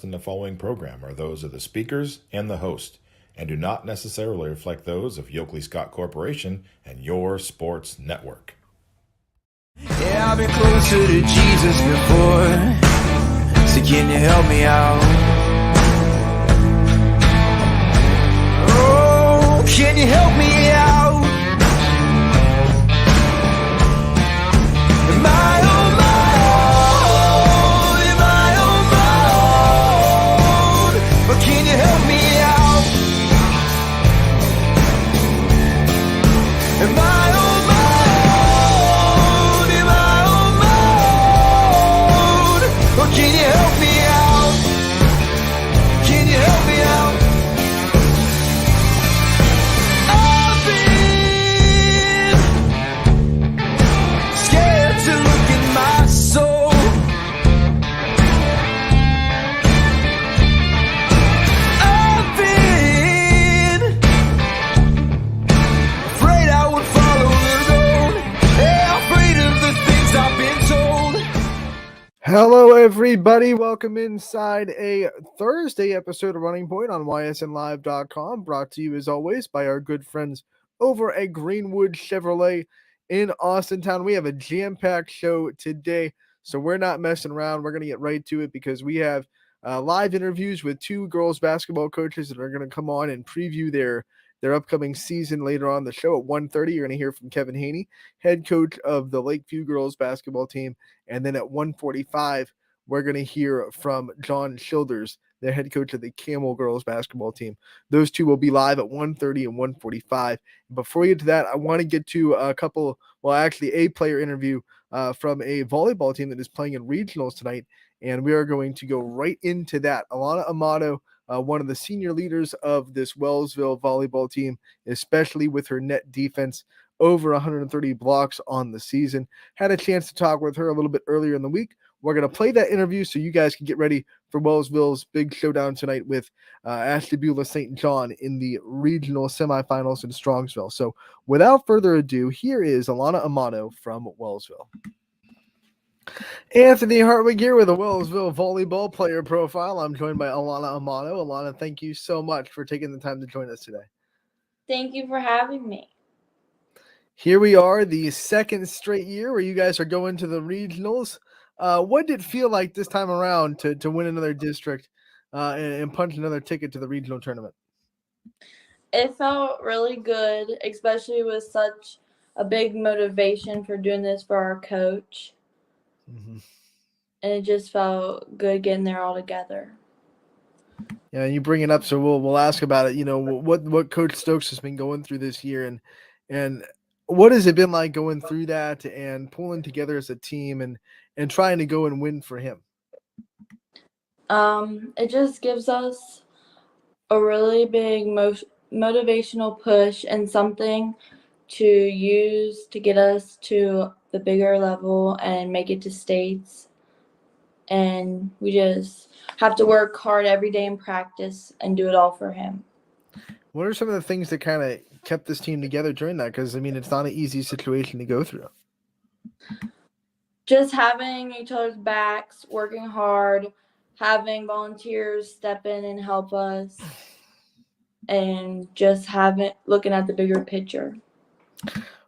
In the following program are those of the speakers and the host, and do not necessarily reflect those of Yoakley Scott Corporation and your sports network. Yeah, I've been closer to Jesus before, so can you help me out? Oh, can you help me out? Am I on my own? Am I on my own? Or can you help me out? Am I on my own? Am I on my own? Or can you help me out? Can you help me out? I've been scared to look in my soul. I've been afraid I would follow the road. Yeah, afraid of the things I've been told. Hello, everybody. Welcome inside a Thursday episode of Running Point on ysnlive.com, brought to you as always by our good friends over at Greenwood Chevrolet in Austintown. We have a jam-packed show today, so we're not messing around. We're going to get right to it because we have live interviews with two girls basketball coaches that are going to come on and preview their upcoming season later on the show at 1:30. You're going to hear from Kevin Haney, head coach of the Lakeview girls basketball team. And then at 1:45, we're going to hear from John Childers, the head coach of the Camel girls basketball team. Those two will be live at 1:30 and 1:45. Before we get to that, I want to get to a player interview from a volleyball team that is playing in regionals tonight. And we are going to go right into that. Alana Amato, one of the senior leaders of this Wellsville volleyball team, especially with her net defense, over 130 blocks on the season. Had a chance to talk with her a little bit earlier in the week. We're going to play that interview so you guys can get ready for Wellsville's big showdown tonight with Ashtabula St. John in the regional semifinals in Strongsville. So without further ado, here is Alana Amato from Wellsville. Anthony Hartwig here with a Wellsville volleyball player profile. I'm joined by Alana Amato. Alana, thank you so much for taking the time to join us today. Thank you for having me. Here we are, the second straight year where you guys are going to the regionals. What did it feel like this time around to win another district and punch another ticket to the regional tournament? It felt really good, especially with such a big motivation for doing this for our coach. Mm-hmm. And it just felt good getting there all together. Yeah, you bring it up, so we'll ask about it. You know, what Coach Stokes has been going through this year, and what has it been like going through that and pulling together as a team and trying to go and win for him? It just gives us a really big motivational push and something to use to get us to the bigger level and make it to states. And we just have to work hard every day in practice and do it all for him. What are some of the things that kind of kept this team together during that? Because, I mean, it's not an easy situation to go through. Just having each other's backs, working hard, having volunteers step in and help us, and just looking at the bigger picture.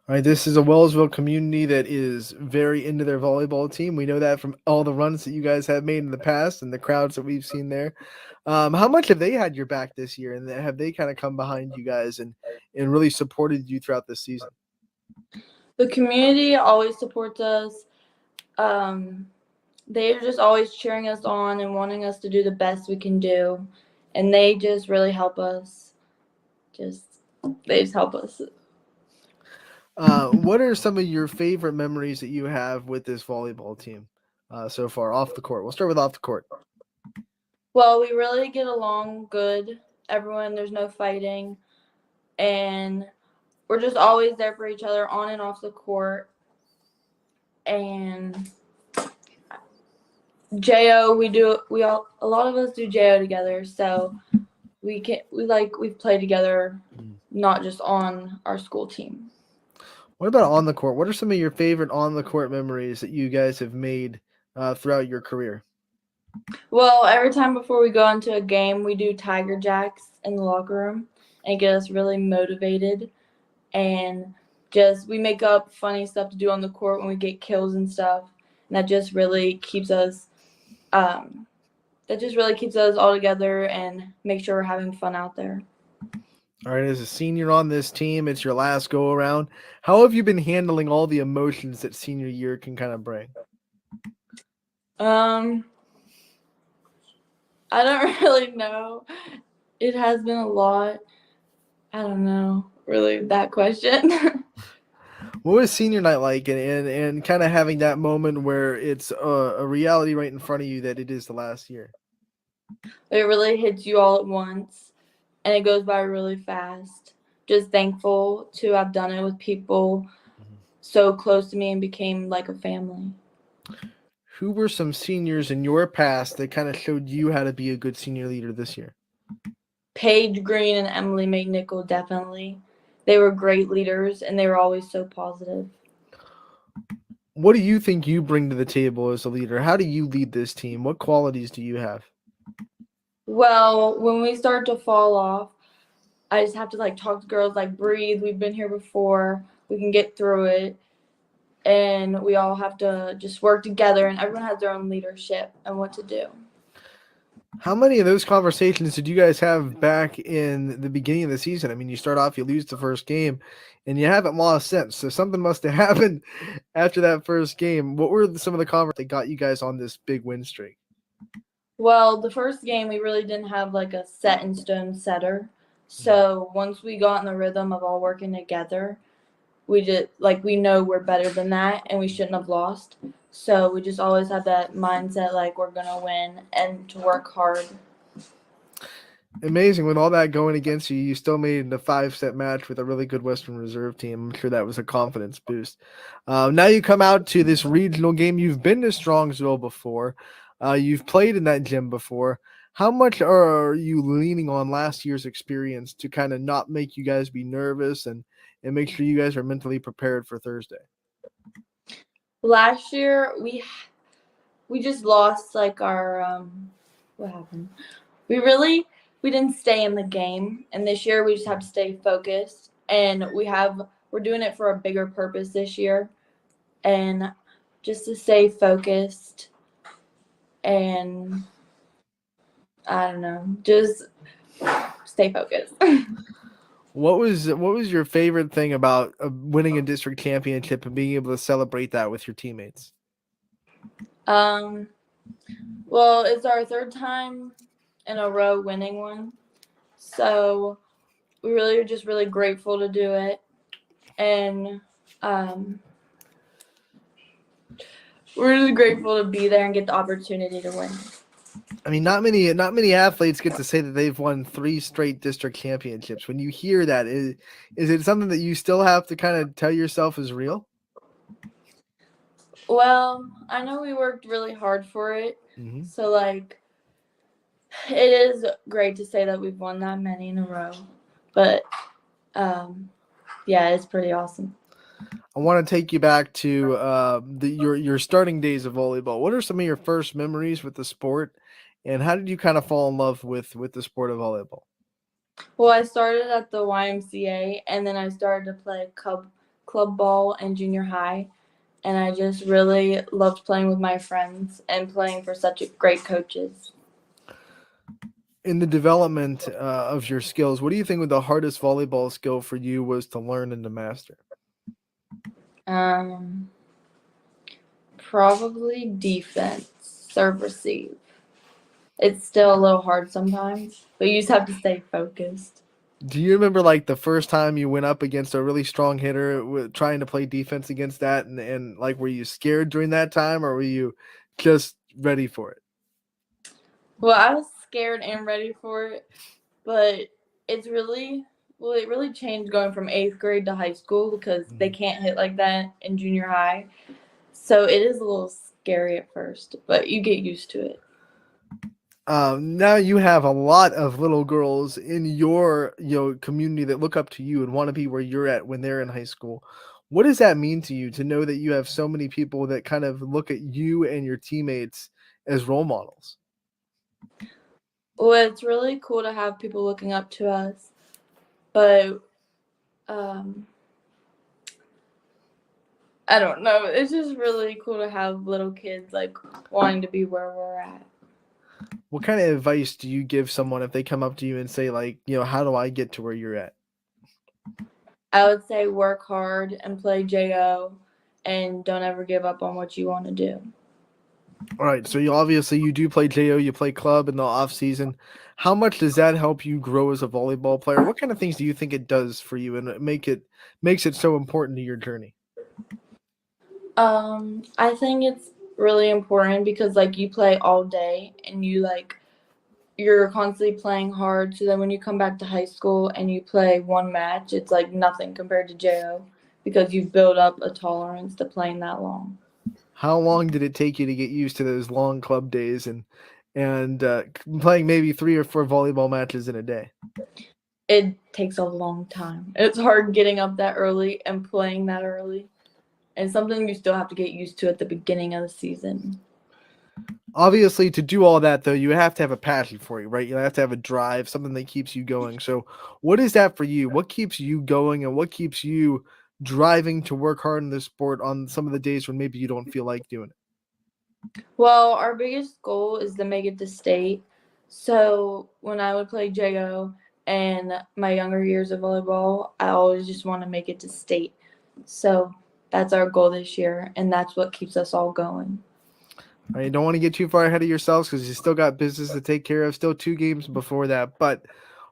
All right, this is a Wellsville community that is very into their volleyball team. We know that from all the runs that you guys have made in the past and the crowds that we've seen there. How much have they had your back this year, and have they kind of come behind you guys and really supported you throughout this season? The community always supports us. They're just always cheering us on and wanting us to do the best we can do, and they just really help us. They just help us. What are some of your favorite memories that you have with this volleyball team so far off the court? We'll start with off the court. Well, we really get along good. Everyone, there's no fighting. And we're just always there for each other on and off the court. And JO, a lot of us do JO together, so we've played together, not just on our school team. What about on the court? What are some of your favorite on the court memories that you guys have made throughout your career? Well, every time before we go into a game, we do Tiger Jacks in the locker room and get us really motivated. And just we make up funny stuff to do on the court when we get kills and stuff. And that just really keeps us all together and make sure we're having fun out there. All right, as a senior on this team, it's your last go around. How have you been handling all the emotions that senior year can kind of bring? I don't really know. It has been a lot. I don't know really that question. What was senior night like, and kind of having that moment where it's a reality right in front of you that it is the last year? It really hits you all at once, and it goes by really fast. Just thankful to have done it with people so close to me and became like a family. Who were some seniors in your past that kind of showed you how to be a good senior leader this year? Paige Green and Emily McNichol, definitely. They were great leaders, and they were always so positive. What do you think you bring to the table as a leader? How do you lead this team? What qualities do you have? Well, when we start to fall off, I just have to talk to girls, breathe. We've been here before. We can get through it. And we all have to just work together, and everyone has their own leadership and what to do. How many of those conversations did you guys have back in the beginning of the season? I mean, you start off, you lose the first game, and you haven't lost since. So something must have happened after that first game. What were some of the conversations that got you guys on this big win streak? Well, the first game, we really didn't have a set in stone setter. So once we got in the rhythm of all working together, we just we know we're better than that and we shouldn't have lost. So we just always have that mindset we're gonna win and to work hard. Amazing. With all that going against you, you still made a 5-set match with a really good Western Reserve team. I'm sure that was a confidence boost. Now you come out to this regional game. You've been to Strongsville before. You've played in that gym before. How much are you leaning on last year's experience to kind of not make you guys be nervous and make sure you guys are mentally prepared for Thursday? Last year we just lost our what happened? We didn't stay in the game, and this year we just have to stay focused, and we're doing it for a bigger purpose this year, and just to stay focused, and I don't know, just stay focused. What was your favorite thing about winning a district championship and being able to celebrate that with your teammates? Well, it's our third time in a row winning one, so we really are just really grateful to do it, and we're just grateful to be there and get the opportunity to win. I mean, not many athletes get to say that they've won 3 straight district championships. When you hear that, is it something that you still have to kind of tell yourself is real? Well, I know we worked really hard for it, Mm-hmm. so it is great to say that we've won that many in a row, but yeah, it's pretty awesome. I want to take you back to your starting days of volleyball. What are some of your first memories with the sport, and how did you kind of fall in love with the sport of volleyball? Well, I started at the YMCA, and then I started to play club ball in junior high, and I just really loved playing with my friends and playing for such great coaches. In the development of your skills, what do you think the hardest volleyball skill for you was to learn and to master? Probably defense, serve, receive. It's still a little hard sometimes, but you just have to stay focused. Do you remember the first time you went up against a really strong hitter trying to play defense against that, and were you scared during that time, or were you just ready for it? Well, I was scared and ready for it, but it really changed going from 8th grade to high school because they can't hit like that in junior high. So it is a little scary at first, but you get used to it. Now you have a lot of little girls in your community that look up to you and want to be where you're at when they're in high school. What does that mean to you to know that you have so many people that kind of look at you and your teammates as role models? Well, it's really cool to have people looking up to us, but I don't know. It's just really cool to have little kids like wanting to be where we're at. What kind of advice do you give someone if they come up to you and say, like, how do I get to where you're at? I would say work hard and play JO and don't ever give up on what you want to do. All right, so you do play JO, you play club in the off season. How much does that help you grow as a volleyball player? What kind of things do you think it does for you and makes it so important to your journey? I think it's really important because like you play all day and you're constantly playing hard. So then when you come back to high school and you play one match, it's like nothing compared to JO because you've built up a tolerance to playing that long. How long did it take you to get used to those long club days and playing maybe 3 or 4 volleyball matches in a day? It takes a long time. It's hard getting up that early and playing that early. And something you still have to get used to at the beginning of the season. Obviously, to do all that, though, you have to have a passion for it, right? You have to have a drive, something that keeps you going. So what is that for you? What keeps you going and what keeps you driving to work hard in this sport on some of the days when maybe you don't feel like doing it? Well, our biggest goal is to make it to state. So when I would play JO and my younger years of volleyball, I always just want to make it to state. So that's our goal this year, and that's what keeps us all going. All right, you don't want to get too far ahead of yourselves because you still got business to take care of, still 2 games before that. But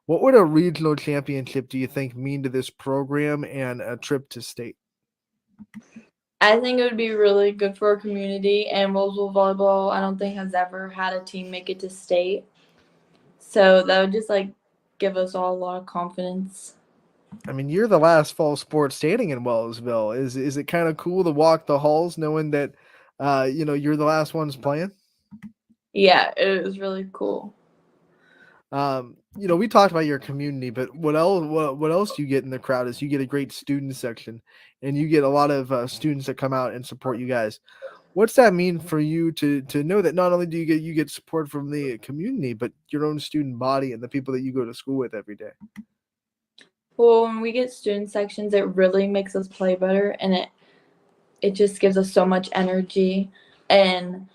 what would a regional championship, do you think, mean to this program and a trip to state? I think it would be really good for our community, and Roseville Volleyball, I don't think has ever had a team make it to state. So that would just give us all a lot of confidence. I mean, you're the last fall sport standing in Wellsville. Is it kind of cool to walk the halls knowing that you're the last ones playing? Yeah, it was really cool. We talked about your community, but what else you get in the crowd is you get a great student section and you get a lot of students that come out and support you guys. What's that mean for you to know that not only do you get support from the community, but your own student body and the people that you go to school with every day? Well, when we get student sections, it really makes us play better, and it just gives us so much energy. And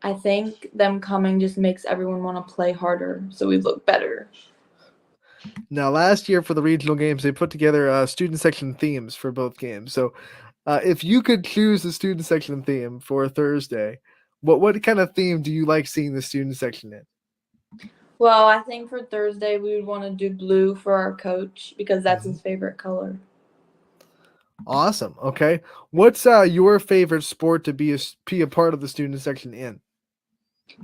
I think them coming just makes everyone want to play harder, so we look better. Now, last year for the regional games, they put together student section themes for both games. So, if you could choose the student section theme for Thursday, what kind of theme do you like seeing the student section in? Well, I think for Thursday we would want to do blue for our coach because that's his favorite color. Awesome. Okay. What's your favorite sport to be a part of the student section in?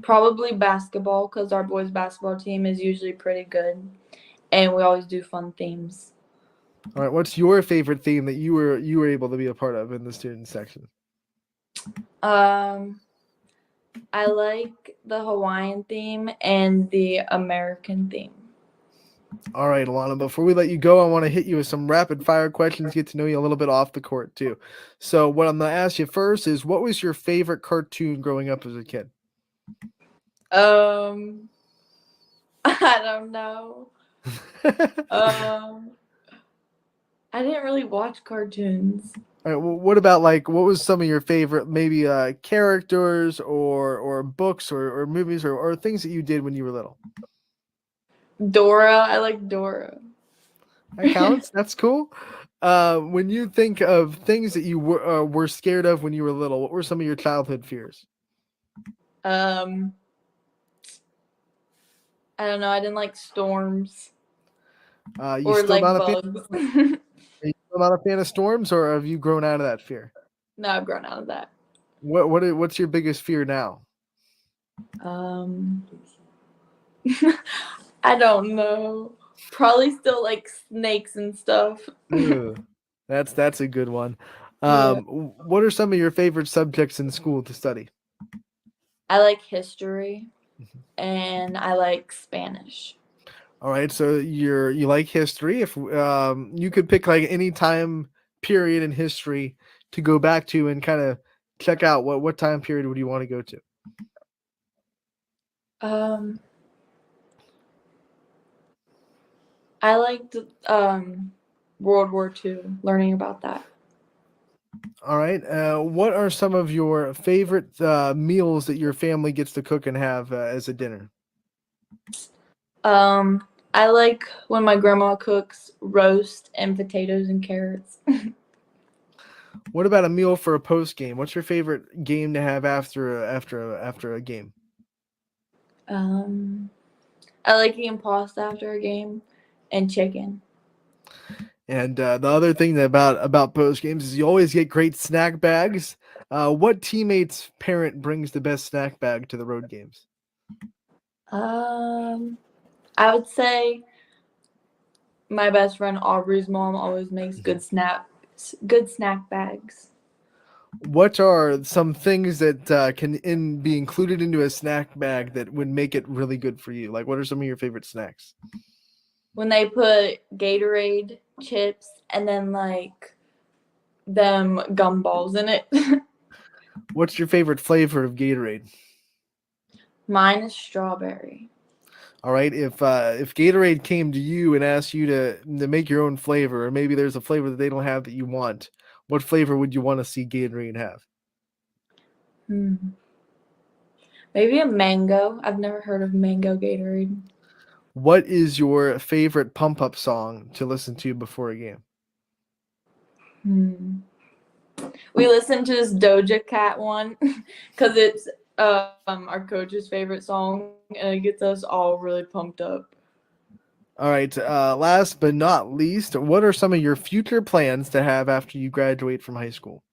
Probably basketball because our boys basketball team is usually pretty good, and we always do fun themes. All right. What's your favorite theme that you were able to be a part of in the student section? I like the Hawaiian theme and the American theme. All right, Alana, before we let you go, I want to hit you with some rapid fire questions, get to know you a little bit off the court too. So what I'm going to ask you first is, what was your favorite cartoon growing up as a kid? I don't know. I didn't really watch cartoons. All right, well, what about what was some of your favorite maybe characters or books or movies or things that you did when you were little? Dora. I like Dora. That counts. That's cool. When you think of things that you were scared of when you were little, what were some of your childhood fears? I don't know. I didn't like storms You or still not a fan? bugs. Are you still not a fan of storms, or have you grown out of that fear? No, I've grown out of that. What's your biggest fear now? I don't know. Probably still like snakes and stuff. Ugh, that's a good one. Yeah. What are some of your favorite subjects in school to study? I like history and I like Spanish. All right, so you like history. If you could pick any time period in history to go back to and kind of check out, what time period would you want to go to? Um, I liked World War II, learning about that. All right. What are some of your favorite meals that your family gets to cook and have as a dinner? I like when my grandma cooks roast and potatoes and carrots. What about a meal for a post game? What's your favorite game to have after a game? Um, I like eating pasta after a game and chicken. And the other thing about post games is you always get great snack bags. What teammate's parent brings the best snack bag to the road games? Um, I would say my best friend Aubrey's mom always makes good snack bags. What are some things that be included into a snack bag that would make it really good for you? Like, what are some of your favorite snacks? When they put Gatorade chips and then like them gumballs in it. What's your favorite flavor of Gatorade? Mine is strawberry. All right, if Gatorade came to you and asked you to make your own flavor, or maybe there's a flavor that they don't have that you want, what flavor would you want to see Gatorade have? Maybe a mango. I've never heard of mango Gatorade. What is your favorite pump up song to listen to before a game? We listened to this Doja Cat one because it's our coach's favorite song and it gets us all really pumped up. All right, last but not least, what are some of your future plans to have after you graduate from high school?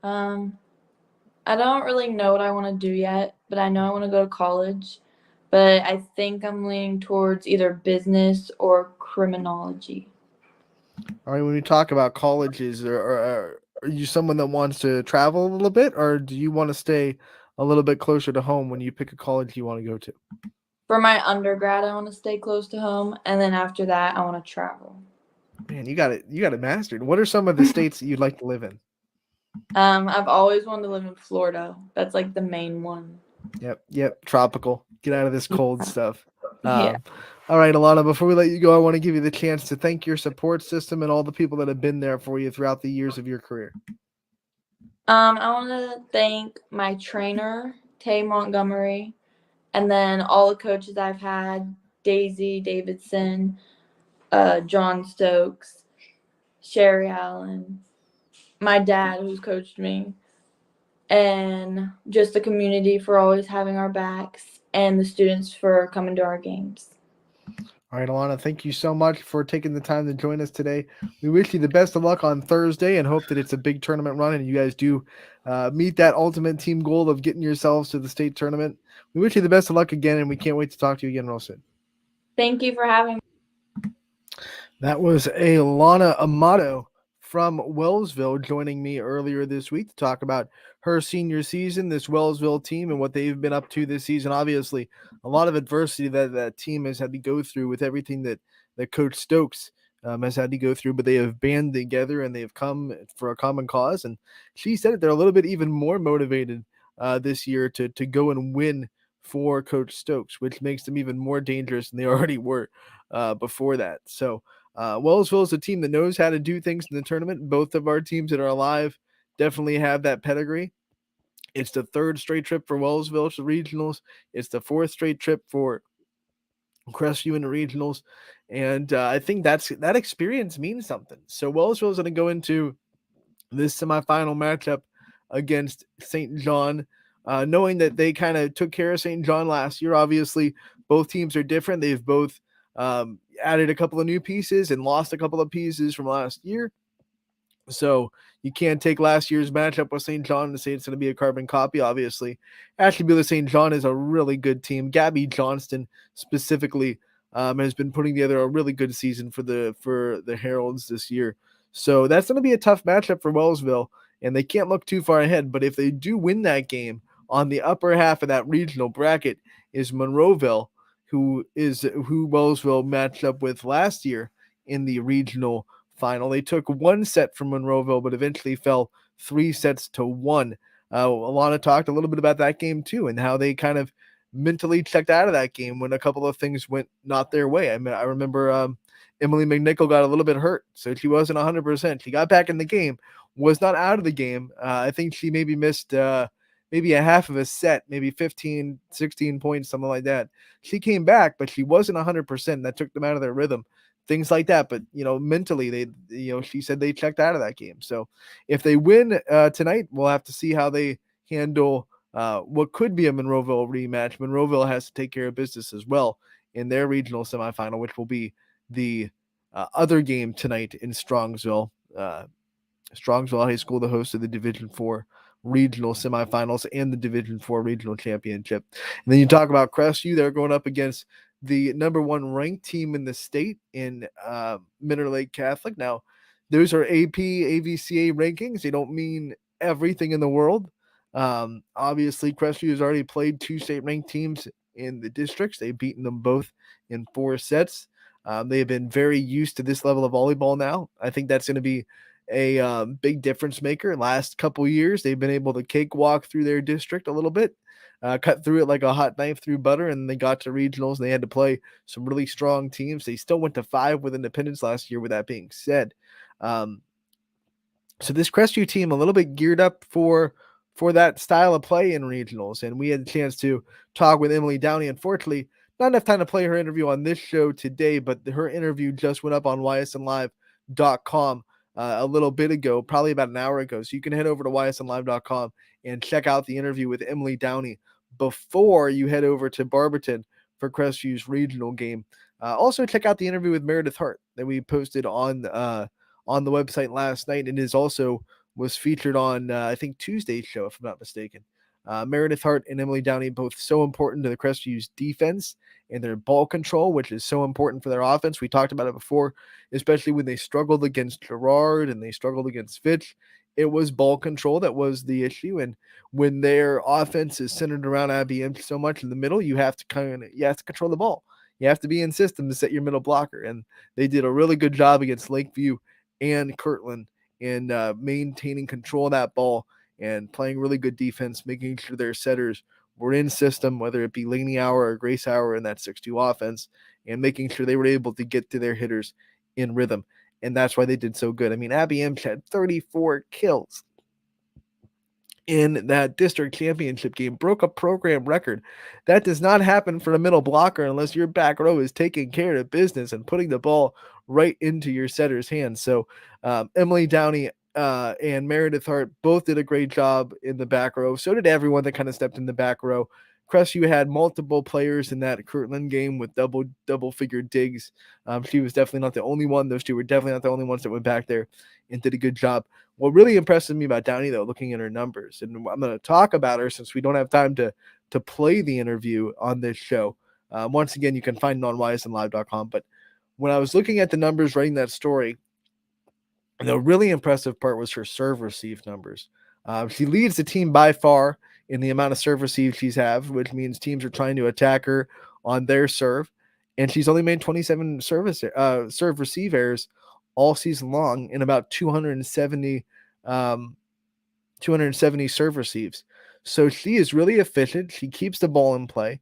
I don't really know what I want to do yet, but I know I want to go to college. But I think I'm leaning towards either business or criminology. All right, when we talk about colleges, are you someone that wants to travel a little bit, or do you want to stay a little bit closer to home when you pick a college you want to go to? For my undergrad, I want to stay close to home, and then after that, I want to travel. Man, you got it mastered. What are some of the states that you'd like to live in? I've always wanted to live in Florida. That's like the main one. Yep, tropical. Get out of this cold stuff. Yeah. All right, Alana, before we let you go, I want to give you the chance to thank your support system and all the people that have been there for you throughout the years of your career. I want to thank my trainer, Tay Montgomery, and then all the coaches I've had, Daisy Davidson, John Stokes, Sherry Allen, my dad who's coached me, and just the community for always having our backs, and the students for coming to our games. All right, Alana, thank you so much for taking the time to join us today. We wish you the best of luck on Thursday and hope that it's a big tournament run and you guys do meet that ultimate team goal of getting yourselves to the state tournament. We wish you the best of luck again, and we can't wait to talk to you again real soon. Thank you for having me. That was Alana Amato from Wellsville joining me earlier this week to talk about her senior season, this Wellsville team, and what they've been up to this season. Obviously, a lot of adversity that team has had to go through with everything that Coach Stokes has had to go through, but they have banded together and they have come for a common cause. And she said that they're a little bit even more motivated this year to go and win for Coach Stokes, which makes them even more dangerous than they already were before that. So Wellsville is a team that knows how to do things in the tournament. Both of our teams that are alive definitely have that pedigree. It's the third straight trip for Wellsville to regionals. It's the fourth straight trip for Crestview in the regionals. And I think that experience means something. So Wellsville is going to go into this semifinal matchup against St. John, knowing that they kind of took care of St. John last year. Obviously, both teams are different. They've both added a couple of new pieces and lost a couple of pieces from last year. So you can't take last year's matchup with St. John and say it's going to be a carbon copy, obviously. Ashtabula St. John is a really good team. Gabby Johnston specifically has been putting together a really good season for the Heralds this year. So that's going to be a tough matchup for Wellsville, and they can't look too far ahead. But if they do win that game, on the upper half of that regional bracket is Monroeville, who Wellsville matched up with last year in the regional final. They took one set from Monroeville, but eventually fell 3-1. Alana talked a little bit about that game too, and how they kind of mentally checked out of that game when a couple of things went not their way. I mean, I remember Emily McNichol got a little bit hurt, so she wasn't 100%. She got back in the game, was not out of the game. I think she maybe missed maybe a half of a set, maybe 15, 16 points, something like that. She came back, but she wasn't 100%. That took them out of their rhythm. Things like that. But, mentally, she said they checked out of that game. So if they win tonight, we'll have to see how they handle what could be a Monroeville rematch. Monroeville has to take care of business as well in their regional semifinal, which will be the other game tonight in Strongsville. Strongsville High School, the host of the Division IV regional semifinals and the Division IV regional championship. And then you talk about Crestview, they're going up against the number one ranked team in the state in Mineral Lake Catholic. Now, those are AP, AVCA rankings. They don't mean everything in the world. Obviously, Crestview has already played two state-ranked teams in the districts. They've beaten them both in 4 sets. They have been very used to this level of volleyball now. I think that's going to be a big difference maker. Last couple years, they've been able to cakewalk through their district a little bit, cut through it like a hot knife through butter, and they got to regionals, and they had to play some really strong teams. They still went to 5 with Independence last year, with that being said. So this Crestview team a little bit geared up for that style of play in regionals, and we had a chance to talk with Emily Downey. Unfortunately, not enough time to play her interview on this show today, but her interview just went up on ysnlive.com a little bit ago, probably about an hour ago. So you can head over to ysnlive.com and check out the interview with Emily Downey before you head over to Barberton for Crestview's regional game. Also, check out the interview with Meredith Hart that we posted on the website last night, and was featured on I think Tuesday's show, if I'm not mistaken. Meredith Hart and Emily Downey, both so important to the Crestview's defense and their ball control, which is so important for their offense. We talked about it before, especially when they struggled against Gerard and they struggled against Fitch. It was ball control that was the issue, and when their offense is centered around IBM so much in the middle, you have to control the ball. You have to be in system to set your middle blocker, and they did a really good job against Lakeview and Kirtland in maintaining control of that ball and playing really good defense, making sure their setters were in system, whether it be Laney Hour or Grace Hour in that 6-2 offense, and making sure they were able to get to their hitters in rhythm. And that's why they did so good. I mean, Abby Imch had 34 kills in that district championship game, broke a program record. That does not happen for a middle blocker unless your back row is taking care of business and putting the ball right into your setter's hands. So Emily Downey and Meredith Hart both did a great job in the back row. So did everyone that kind of stepped in the back row. Crestview had multiple players in that Kirtland game with double figure digs. She was definitely not the only one. Those two were definitely not the only ones that went back there and did a good job. What really impresses me about Downey, though, looking at her numbers, and I'm going to talk about her since we don't have time to play the interview on this show. Once again, you can find it on ysnlive.com. But when I was looking at the numbers, writing that story, the really impressive part was her serve receive numbers. She leads the team by far in the amount of serve receive she's have, which means teams are trying to attack her on their serve. And she's only made 27 serve receive errors all season long in about 270 serve receives. So she is really efficient. She keeps the ball in play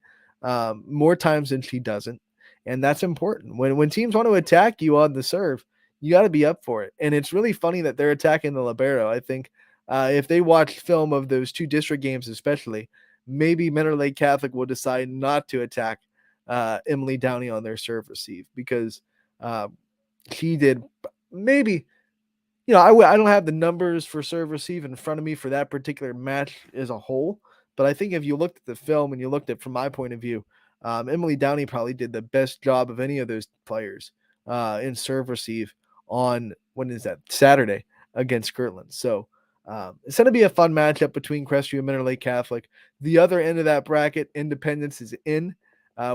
more times than she doesn't. And that's important. When teams want to attack you on the serve, you got to be up for it. And it's really funny that they're attacking the libero. I think if they watch film of those 2 district games especially, maybe Mineral Lake Catholic will decide not to attack Emily Downey on their serve receive, because she did maybe, I don't have the numbers for serve receive in front of me for that particular match as a whole, but I think if you looked at the film and you looked at from my point of view, Emily Downey probably did the best job of any of those players in serve receive on, when is that, Saturday against Kirtland. So it's going to be a fun matchup between Crestview and Mineral Lake Catholic. The other end of that bracket, Independence is in,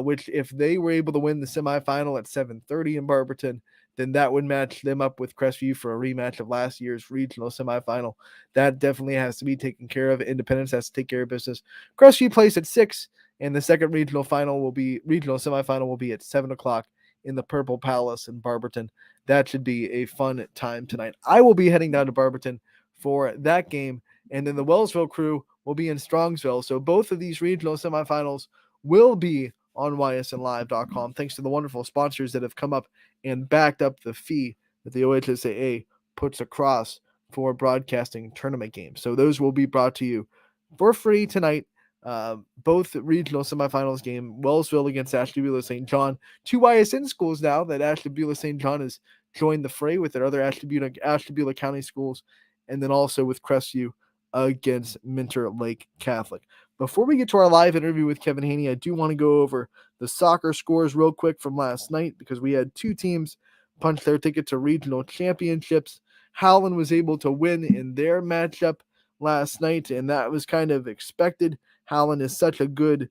which if they were able to win the semifinal at 7:30 in Barberton, then that would match them up with Crestview for a rematch of last year's regional semifinal. That definitely has to be taken care of. Independence has to take care of business. Crestview plays at 6, and the second regional semifinal will be at 7:00 in the Purple Palace in Barberton. That should be a fun time tonight. I will be heading down to Barberton for that game, and then the Wellsville crew will be in Strongsville. So both of these regional semifinals will be on ysnlive.com, thanks to the wonderful sponsors that have come up and backed up the fee that the OHSAA puts across for broadcasting tournament games. So those will be brought to you for free tonight. Both regional semifinals game, Wellsville against Ashtabula St. John. Two YSN schools now that Ashtabula St. John has joined the fray with their other Ashtabula County schools, and then also with Crestview against Minter Lake Catholic. Before we get to our live interview with Kevin Haney, I do want to go over the soccer scores real quick from last night because we had two teams punch their ticket to regional championships. Howland was able to win in their matchup last night, and that was kind of expected. Howland is such a good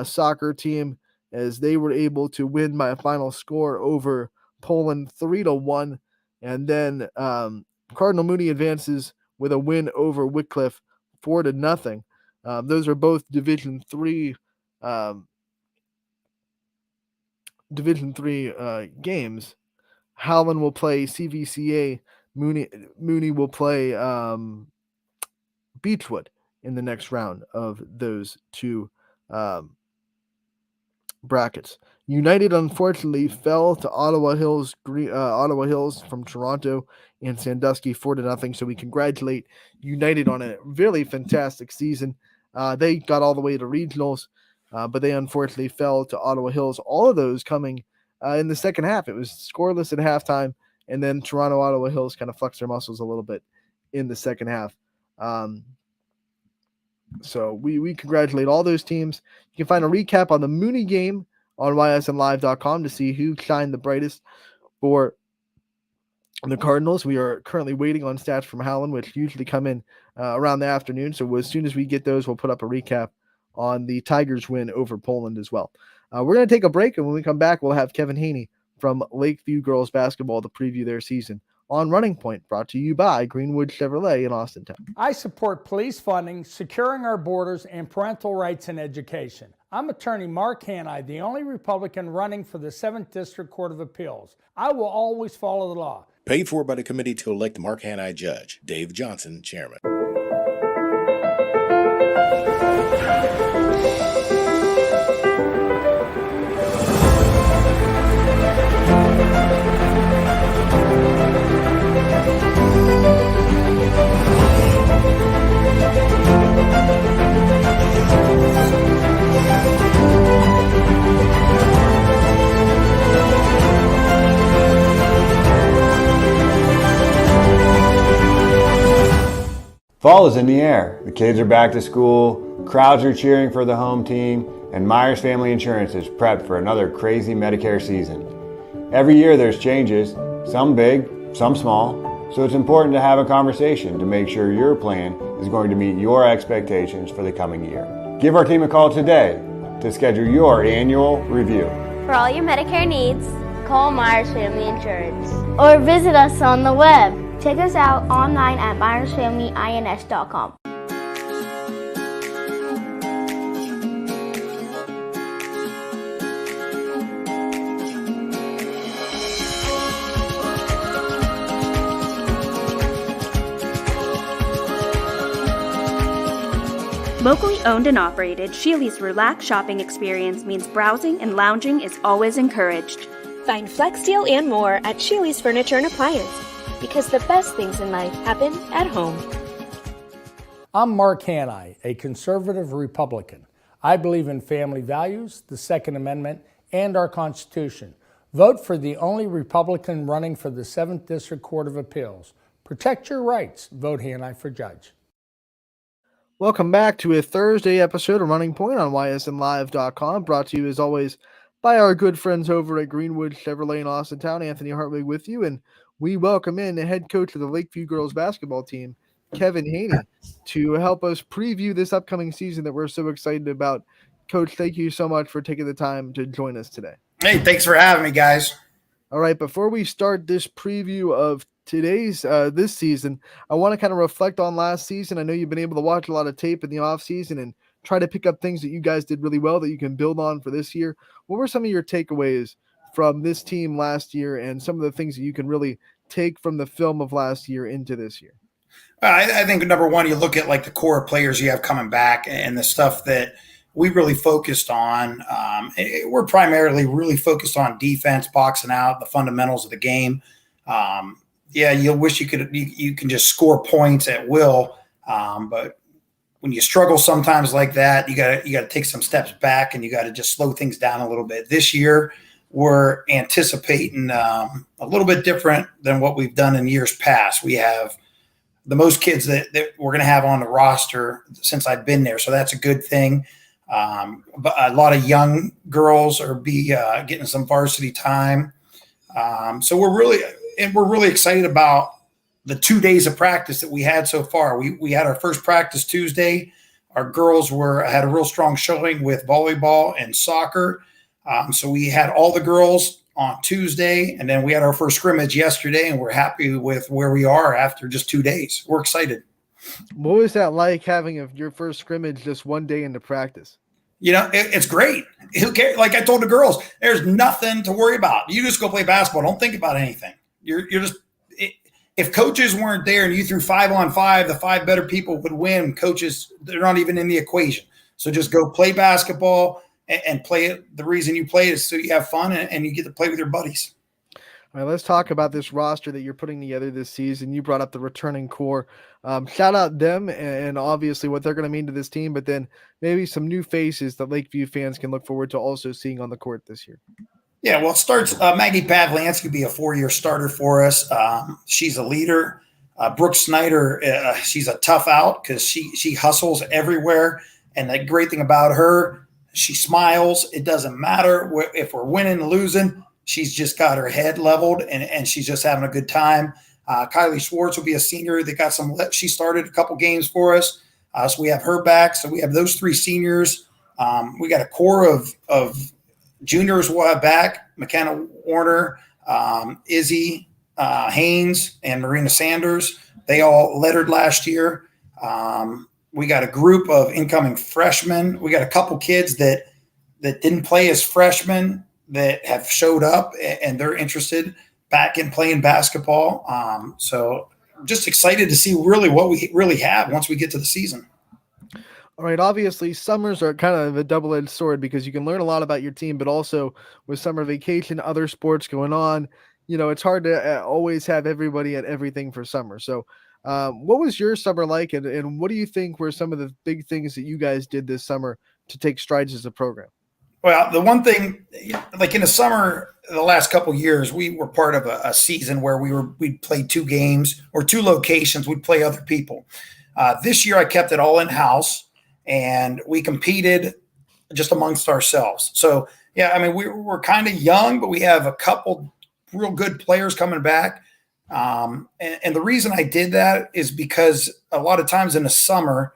soccer team, as they were able to win by a final score over Poland 3-1. And then Cardinal Mooney advances with a win over Wycliffe 4-0. Those are both Division Three games. Howland will play CVCA. Mooney will play Beechwood in the next round of those two brackets. United unfortunately fell to Ottawa Hills from Toronto and Sandusky 4-0. So we congratulate United on a really fantastic season. They got all the way to regionals, but they unfortunately fell to Ottawa Hills. All of those coming in the second half. It was scoreless at halftime, and then Toronto Ottawa Hills kind of flexed their muscles a little bit in the second half. So we congratulate all those teams. You can find a recap on the Mooney game on ysnlive.com to see who shined the brightest for the Cardinals. We are currently waiting on stats from Howland, which usually come in around the afternoon. So as soon as we get those, we'll put up a recap on the Tigers win over Poland as well. We're going to take a break, and when we come back, we'll have Kevin Haney from Lakeview Girls Basketball to preview their season on Running Point, brought to you by Greenwood Chevrolet in Austintown. I support police funding, securing our borders, and parental rights in education. I'm attorney Mark Hanai, the only Republican running for the 7th District Court of Appeals. I will always follow the law. Paid for by the committee to elect Mark Hanai judge. Dave Johnson, chairman. Fall is in the air. The kids are back to school, crowds are cheering for the home team, and Myers Family Insurance is prepped for another crazy Medicare season. Every year there's changes, some big, some small, so it's important to have a conversation to make sure your plan is going to meet your expectations for the coming year. Give our team a call today to schedule your annual review. For all your Medicare needs, call Myers Family Insurance or visit us on the web. Check us out online at myersfamilyins.com. Locally owned and operated, Sheely's relaxed shopping experience means browsing and lounging is always encouraged. Find Flex Deal and more at Sheely's Furniture and Appliance, because the best things in life happen at home. I'm Mark Hanai, a conservative Republican. I believe in family values, the Second Amendment, and our Constitution. Vote for the only Republican running for the 7th District Court of Appeals. Protect your rights. Vote Hanai for judge. Welcome back to a Thursday episode of Running Point on ysnlive.com, brought to you as always by our good friends over at Greenwood Chevrolet in Austintown. Anthony Hartwig with you, and we welcome in the head coach of the Lakeview girls basketball team, Kevin Haney, to help us preview this upcoming season that we're so excited about. Coach, thank you so much for taking the time to join us today. Hey, thanks for having me, guys. All right, before we start this preview of today's this season, I want to kind of reflect on last season. I know you've been able to watch a lot of tape in the off season and try to pick up things that you guys did really well that you can build on for this year. What were some of your takeaways from this team last year and some of the things that you can really take from the film of last year into this year? I think number one, you look at like the core players you have coming back and the stuff that we really focused on. We're primarily really focused on defense, boxing out, the fundamentals of the game. Yeah, you'll wish you can just score points at will, but when you struggle sometimes like that, you got to take some steps back, and you got to just slow things down a little bit. This year, we're anticipating a little bit different than what we've done in years past. We have the most kids that we're going to have on the roster since I've been there, so that's a good thing. But a lot of young girls are getting some varsity time, so we're really excited about the 2 days of practice that we had so far. We had our first practice Tuesday. Our girls had a real strong showing with volleyball and soccer. So we had all the girls on Tuesday, and then we had our first scrimmage yesterday, and we're happy with where we are after just 2 days. We're excited. What was that like having your first scrimmage just 1 day into practice? It's great. Who cares? Like I told the girls, there's nothing to worry about. You just go play basketball. Don't think about anything. If coaches weren't there and you threw 5-on-5, the 5 better people would win. Coaches, they're not even in the equation. So just go play basketball and play it. The reason you play is so you have fun and you get to play with your buddies. All right, let's talk about this roster that you're putting together this season. You brought up the returning core. Shout out them and obviously what they're going to mean to this team, but then maybe some new faces that Lakeview fans can look forward to also seeing on the court this year. Yeah, well, it starts Maggie Pavlansky will be a 4-year starter for us. She's a leader. Brooke Snyder, she's a tough out because she hustles everywhere. And the great thing about her, she smiles. It doesn't matter if we're winning or losing. She's just got her head leveled, and she's just having a good time. Kylie Schwartz will be a senior. She started a couple games for us. So we have her back. So we have those 3 seniors. We got a core of juniors we'll have back: McKenna Warner, Izzy Haynes, and Marina Sanders. They all lettered last year. We got a group of incoming freshmen. We got a couple kids that didn't play as freshmen that have showed up, and they're interested back in playing basketball. So just excited to see really what we really have once we get to the season. All right, obviously summers are kind of a double-edged sword because you can learn a lot about your team, but also with summer vacation, other sports going on, it's hard to always have everybody at everything for summer. So what was your summer like, and what do you think were some of the big things that you guys did this summer to take strides as a program? Well, the one thing, like in the summer, the last couple of years, we were part of a season where we'd play 2 games or 2 locations. We'd play other people. This year I kept it all in-house, and we competed just amongst ourselves. So, yeah, I mean, we're kind of young, but we have a couple real good players coming back. And the reason I did that is because a lot of times in the summer,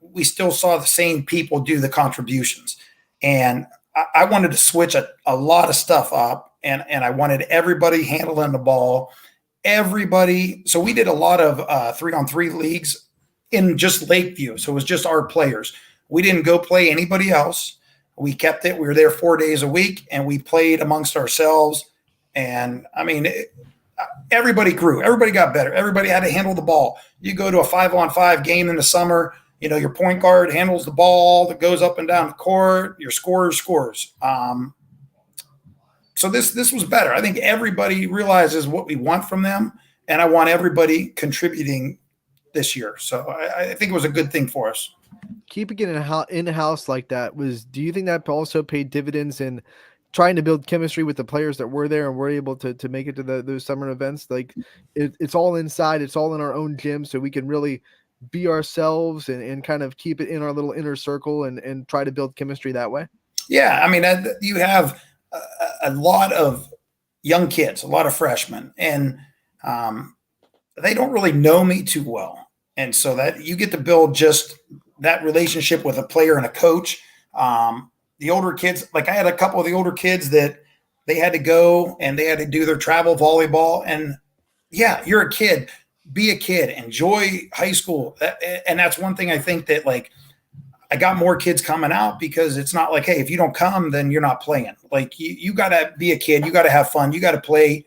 we still saw the same people do the contributions. And I wanted to switch a lot of stuff up, and I wanted everybody handling the ball. Everybody. So we did a lot of 3-on-3 leagues in just Lakeview. So it was just our players. We didn't go play anybody else. We kept it. We were there 4 days a week, and we played amongst ourselves. And I mean, everybody grew. Everybody got better. Everybody had to handle the ball. You go to a 5-on-5 game in the summer, your point guard handles the ball that goes up and down the court. Your scorer scores. So this was better. I think everybody realizes what we want from them, and I want everybody contributing this year. So I think it was a good thing for us. Keeping it in-house like that do you think that also paid dividends in trying to build chemistry with the players that were there and were able to make it to those summer events? Like it's all inside, it's all in our own gym, so we can really be ourselves and kind of keep it in our little inner circle and try to build chemistry that way. Yeah. I mean, you have a lot of young kids, a lot of freshmen, and they don't really know me too well. And so that you get to build just that relationship with a player and a coach. The older kids, like I had a couple of the older kids that they had to go and they had to do their travel volleyball. And yeah, you're a kid, be a kid, enjoy high school. And that's one thing I think that like I got more kids coming out because it's not like, hey, if you don't come, then you're not playing. Like you got to be a kid. You got to have fun. You got to play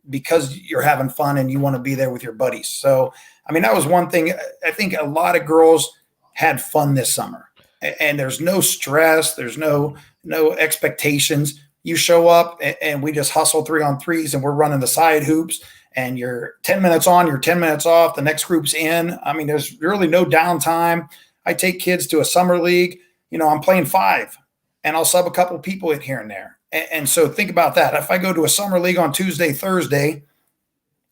because you're having fun and you want to be there with your buddies. So, I mean, that was one thing. I think a lot of girls had fun this summer. and there's no stress. There's no expectations. You show up and we just hustle 3-on-3s and we're running the side hoops and you're 10 minutes on, you're 10 minutes off. The next group's in. I mean, there's really no downtime. I take kids to a summer league. I'm playing 5 and I'll sub a couple people in here and there. And so think about that. If I go to a summer league on Tuesday, Thursday,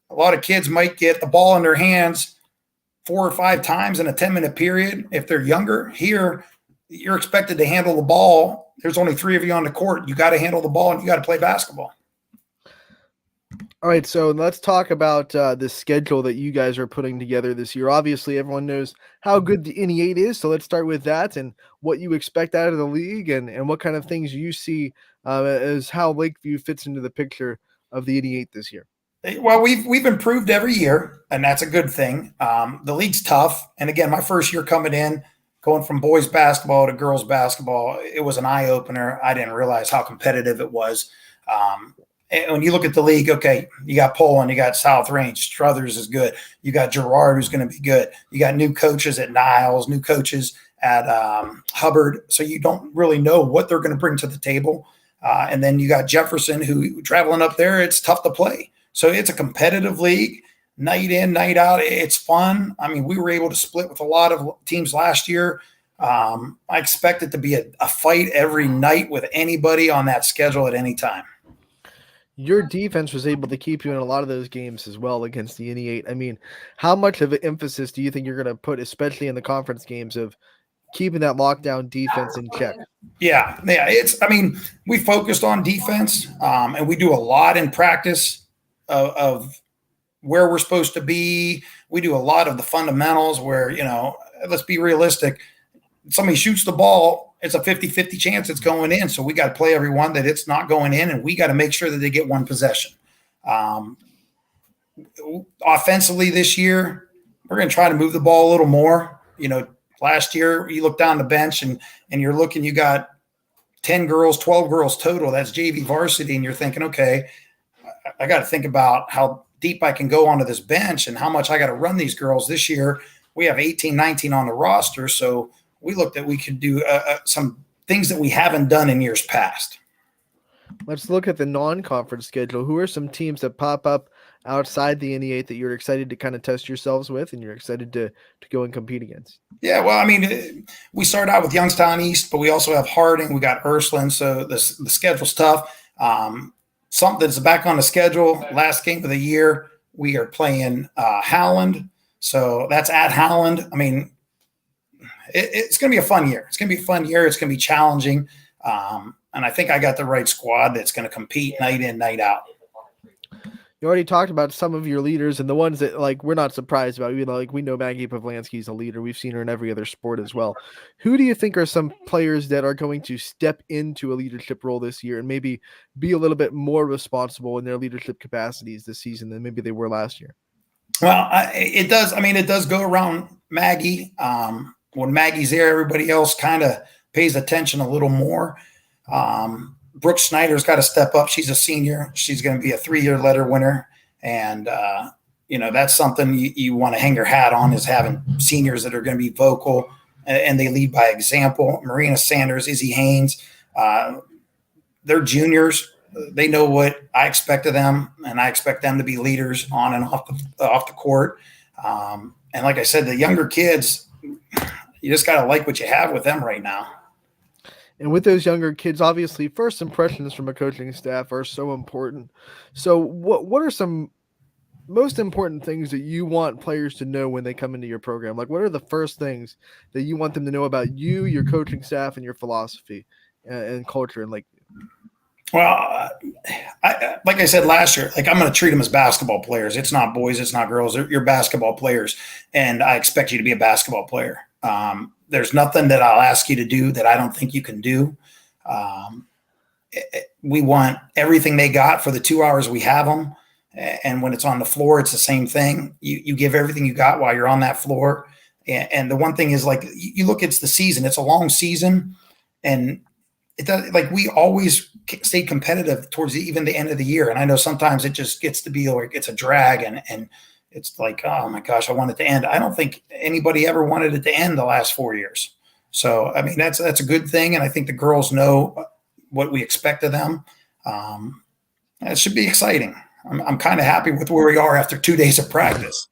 a lot of kids might get the ball in their hands 4 or 5 times in a 10-minute period. If they're younger, here you're expected to handle the ball. There's only 3 of you on the court. You got to handle the ball and you got to play basketball. All right, so let's talk about the schedule that you guys are putting together this year. Obviously, everyone knows how good the NE8 is, so let's start with that and what you expect out of the league and what kind of things you see as how Lakeview fits into the picture of the NE8 this year. Well, we've improved every year, and that's a good thing. The league's tough, and again, my first year coming in, going from boys basketball to girls basketball, it was an eye-opener. I didn't realize how competitive it was. And when you look at the league, okay, you got Poland, you got South Range, Struthers is good. You got Girard, who's going to be good. You got new coaches at Niles, new coaches at Hubbard. So you don't really know what they're going to bring to the table. And then you got Jefferson, who traveling up there, it's tough to play. So it's a competitive league, night in, night out. It's fun. I mean, we were able to split with a lot of teams last year. I expect it to be a fight every night with anybody on that schedule at any time. Your defense was able to keep you in a lot of those games as well against the NE8. I mean, how much of an emphasis do you think you're going to put, especially in the conference games, of keeping that lockdown defense in check? Yeah. We focused on defense, and we do a lot in practice of where we're supposed to be. We do a lot of the fundamentals where, let's be realistic. Somebody shoots the ball, it's a 50-50 chance it's going in. So we got to play everyone that it's not going in, and we got to make sure that they get one possession. Offensively this year, we're going to try to move the ball a little more. Last year you look down the bench and you're looking, you got 10 girls, 12 girls total. That's JV varsity. And you're thinking, okay, I got to think about how deep I can go onto this bench and how much I got to run these girls. This year we have 18, 19 on the roster. So we looked at we could do some things that we haven't done in years past. Let's look at the non-conference schedule. Who are some teams that pop up outside the NE8 that you're excited to kind of test yourselves with and you're excited to go and compete against? Yeah, well, we start out with Youngstown East, but we also have Harding. We got Ursuline, so the schedule's tough. Something that's back on the schedule, last game of the year, we are playing Howland. So that's at Howland. It's going to be a fun year. It's going to be a fun year. It's going to be challenging. And I think I got the right squad that's going to compete night in, night out. You already talked about some of your leaders and the ones that we're not surprised about. We know Maggie Pavlansky is a leader. We've seen her in every other sport as well. Who do you think are some players that are going to step into a leadership role this year and maybe be a little bit more responsible in their leadership capacities this season than maybe they were last year? Well, it does go around Maggie. When Maggie's there, everybody else kind of pays attention a little more. Brooke Snyder's got to step up. She's a senior. She's going to be a 3-year letter winner. And, that's something you want to hang your hat on, is having seniors that are going to be vocal and they lead by example. Marina Sanders, Izzy Haynes, they're juniors. They know what I expect of them, and I expect them to be leaders on and off the court. And like I said, the younger kids, you just got to like what you have with them right now. And with those younger kids, obviously, first impressions from a coaching staff are so important. So what are some most important things that you want players to know when they come into your program? What are the first things that you want them to know about you, your coaching staff, and your philosophy and culture in Lakeview? Well, like I said last year, I'm going to treat them as basketball players. It's not boys, it's not girls. You're basketball players, and I expect you to be a basketball player. There's nothing that I'll ask you to do that I don't think you can do. We want everything they got for the 2 hours we have them. And when it's on the floor, it's the same thing. You give everything you got while you're on that floor. And the one thing is, you look, it's the season. It's a long season. And it does, we always stay competitive towards even the end of the year. And I know sometimes it just gets to be it's a drag and it's oh my gosh, I want it to end. I don't think anybody ever wanted it to end the last 4 years. So, I mean, that's a good thing. And I think the girls know what we expect of them. It should be exciting. I'm kind of happy with where we are after 2 days of practice.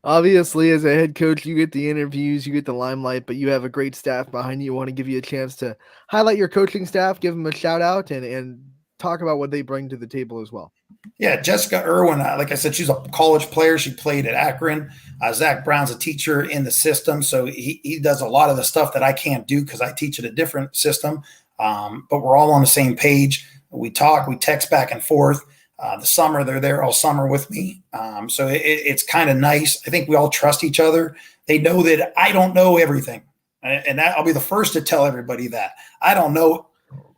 Obviously, as a head coach, you get the interviews, you get the limelight, but you have a great staff behind you. I want to give you a chance to highlight your coaching staff, give them a shout out, and talk about what they bring to the table as well. Yeah, Jessica Irwin, like I said, she's a college player. She played at Akron. Zach Brown's a teacher in the system, so he does a lot of the stuff that I can't do because I teach at a different system. But we're all on the same page. We talk, we text back and forth. The summer, they're there all summer with me. So it's kind of nice. I think we all trust each other. They know that I don't know everything. And that, I'll be the first to tell everybody that. I don't know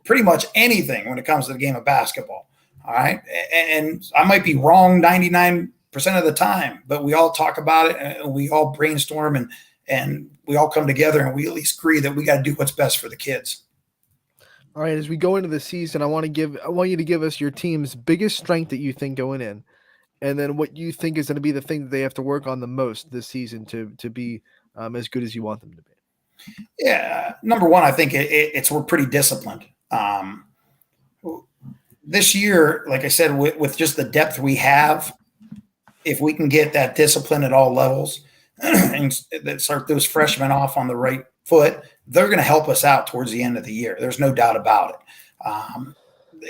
pretty much anything when it comes to the game of basketball. All right. And I might be wrong 99% of the time, but we all talk about it and we all brainstorm and we all come together and we at least agree that we got to do what's best for the kids. All right, as we go into the season, I want you to give us your team's biggest strength that you think going in, and then what you think is going to be the thing that they have to work on the most this season to be as good as you want them to be. Yeah, number one, I think it's we're pretty disciplined. This year, like I said, with just the depth we have, if we can get that discipline at all levels and start those freshmen off on the right foot, they're going to help us out towards the end of the year. There's no doubt about it.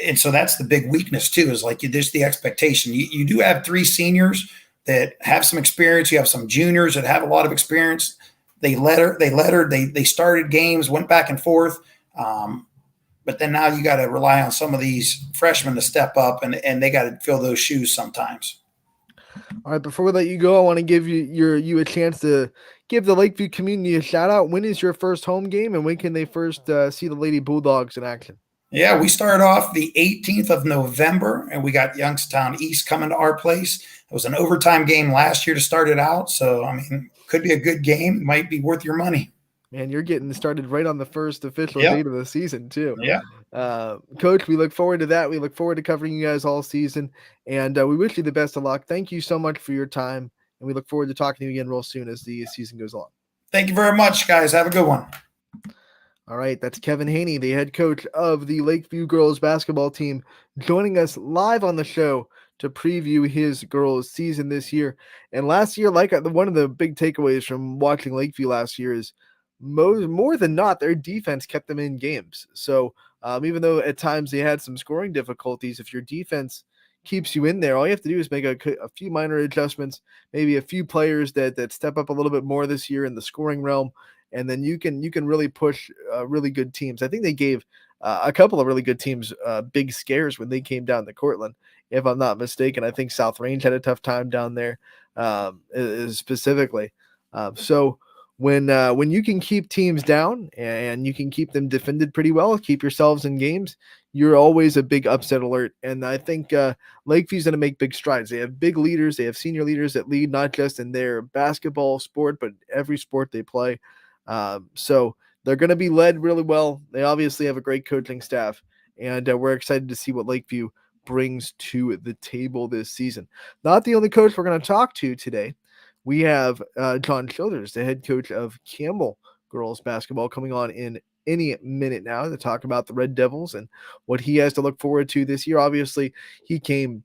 And so that's the big weakness too, is like there's the expectation. You do have 3 seniors that have some experience. You have some juniors that have a lot of experience. They started games, went back and forth. But then now you got to rely on some of these freshmen to step up and they got to fill those shoes sometimes. All right, before we let you go, I want to give you a chance to give the Lakeview community a shout out. When is your first home game, and when can they first see the Lady Bulldogs in action? Yeah, we started off the 18th of November, and we got Youngstown East coming to our place. It was an overtime game last year to start it out, so I mean, could be a good game. It might be worth your money. Man, you're getting started right on the first official date of the season, too. Yeah. Coach, we look forward to that. We look forward to covering you guys all season, and we wish you the best of luck. Thank you so much for your time, and we look forward to talking to you again real soon as the season goes on. Thank you very much, guys. Have a good one. All right, that's Kevin Haney, the head coach of the Lakeview girls basketball team, joining us live on the show to preview his girls' season this year. And last year, one of the big takeaways from watching Lakeview last year is more than not, their defense kept them in games. So even though at times they had some scoring difficulties, if your defense keeps you in there, all you have to do is make a few minor adjustments, maybe a few players that step up a little bit more this year in the scoring realm, and then you can really push really good teams. I think they gave a couple of really good teams big scares when they came down to Cortland, if I'm not mistaken. I think South Range had a tough time down there specifically. So when you can keep teams down and you can keep them defended pretty well, keep yourselves in games, you're always a big upset alert. And I think Lakeview's going to make big strides. They have big leaders. They have senior leaders that lead not just in their basketball sport, but every sport they play. So they're going to be led really well. They obviously have a great coaching staff, and we're excited to see what Lakeview brings to the table this season. Not the only coach we're going to talk to today. We have John Childers, the head coach of Campbell girls basketball, coming on in any minute now to talk about the Red Devils and what he has to look forward to this year. Obviously, he came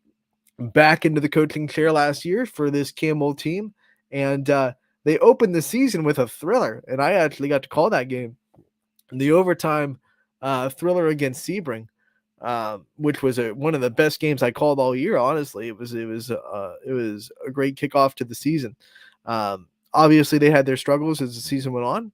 back into the coaching chair last year for this Campbell team, and they opened the season with a thriller, and I actually got to call that game, the overtime thriller against Sebring, which was one of the best games I called all year. Honestly, it was a great kickoff to the season. Obviously, they had their struggles as the season went on,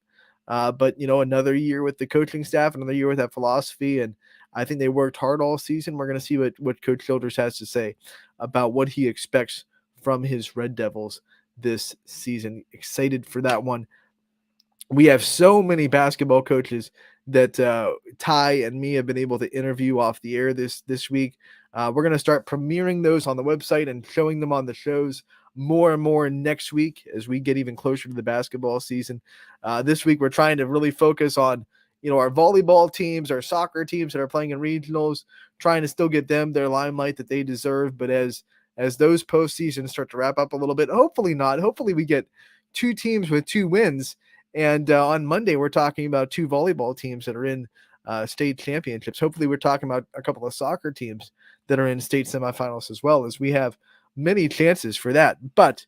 but another year with the coaching staff, another year with that philosophy, and I think they worked hard all season. We're going to see what Coach Childers has to say about what he expects from his Red Devils this season. Excited for that one. We have so many basketball coaches that Ty and me have been able to interview off the air this week. We're going to start premiering those on the website and showing them on the shows more and more next week as we get even closer to the basketball season. This week, we're trying to really focus on our volleyball teams, our soccer teams that are playing in regionals, trying to still get them their limelight that they deserve. But as those postseasons start to wrap up a little bit, hopefully we get 2 teams with 2 wins And on Monday, we're talking about 2 volleyball teams that are in state championships. Hopefully, we're talking about a couple of soccer teams that are in state semifinals as well, as we have many chances for that. But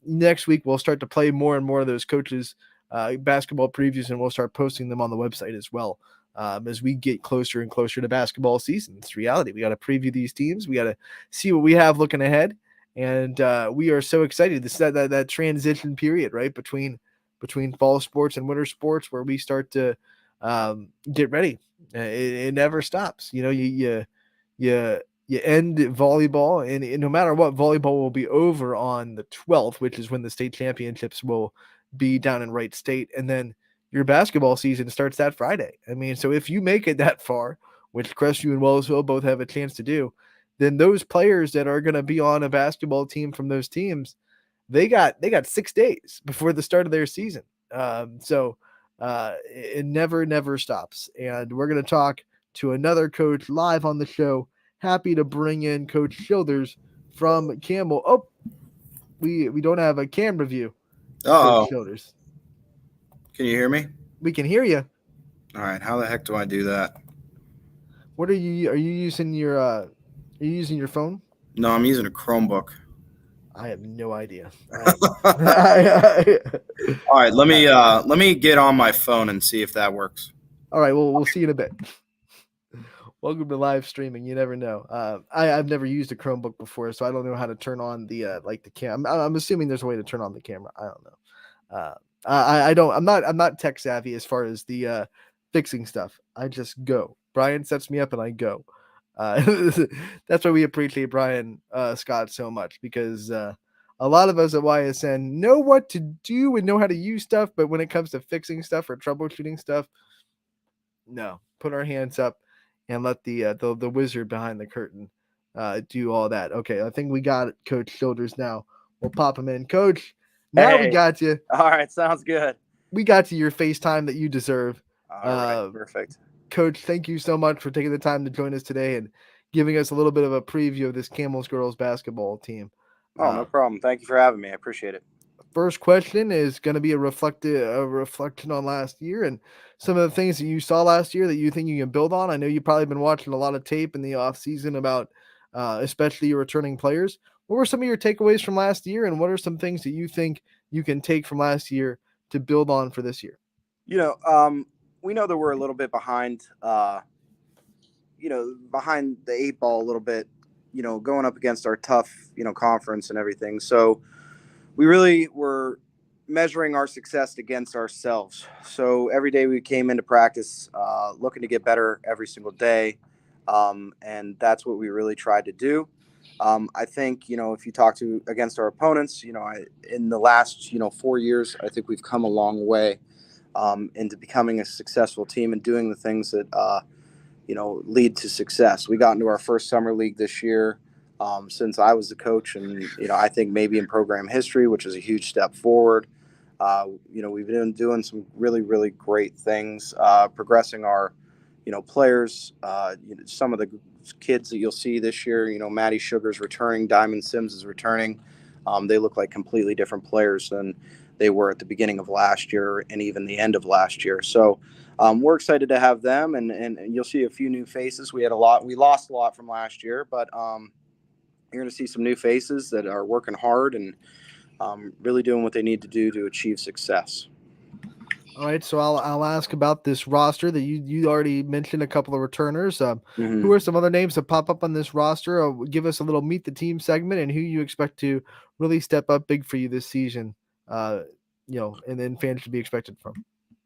next week, we'll start to play more and more of those coaches' basketball previews, and we'll start posting them on the website as well. As we get closer and closer to basketball season. It's reality. We got to preview these teams. We got to see what we have looking ahead. And we are so excited. This is that transition period, right? Between fall sports and winter sports, where we start to get ready. It never stops. You know, you end volleyball, and no matter what, volleyball will be over on the 12th, which is when the state championships will be down in Wright State. And then your basketball season starts that Friday. I mean, so if you make it that far, which Crestview and Wellsville both have a chance to do, then those players that are going to be on a basketball team from those teams, they got 6 days before the start of their season. So it never stops. And we're going to talk to another coach live on the show. Happy to bring in Coach Childers from Campbell. Oh, we don't have a camera view. Uh-oh. Coach Childers. Can you hear me? We can hear you. All right. How the heck do I do that? What are you using your phone? No, I'm using a Chromebook. I have no idea. All right, let me get on my phone and see if that works. All right, well, we'll see you in a bit. Welcome to live streaming. You never know. I've never used a Chromebook before, so I don't know how to turn on the the cam. I'm assuming there's a way to turn on the camera. I don't know. I don't. I'm not tech savvy as far as the fixing stuff. I just go. Brian sets me up and I go. That's why we appreciate Brian Scott so much, because a lot of us at YSN know what to do and know how to use stuff, but when it comes to fixing stuff or troubleshooting stuff, no. Put our hands up and let the wizard behind the curtain do all that. Okay, I think we got it, Coach Childers now. We'll pop him in. Coach, now we got you. All right, sounds good. We got you your FaceTime that you deserve. All right, perfect. Coach, thank you so much for taking the time to join us today and giving us a little bit of a preview of this Camels girls basketball team. Oh, no problem. Thank you for having me. I appreciate it. First question is going to be a reflection on last year and some of the things that you saw last year that you think you can build on. I know you've probably been watching a lot of tape in the off season about especially your returning players. What were some of your takeaways from last year, and what are some things that you think you can take from last year to build on for this year? You know, we know that we're a little bit behind, behind the 8 ball a little bit, going up against our tough, conference and everything. So we really were measuring our success against ourselves. So every day we came into practice looking to get better every single day. And that's what we really tried to do. I think, if you talk against our opponents, in the last, 4 years, I think we've come a long way into becoming a successful team and doing the things that, lead to success. We got into our first summer league this year since I was the coach, and, I think maybe in program history, which is a huge step forward. We've been doing some really, really great things, progressing our, players, some of the kids that you'll see this year, Maddie Sugar's returning, Diamond Sims is returning. They look like completely different players than they were at the beginning of last year and even the end of last year. So we're excited to have them, and you'll see a few new faces. We lost a lot from last year, but you're going to see some new faces that are working hard and really doing what they need to do to achieve success. All right, so I'll ask about this roster that you already mentioned a couple of returners. Who are some other names that pop up on this roster? Give us a little meet the team segment and who you expect to really step up big for you this season. And then fans should be expected from.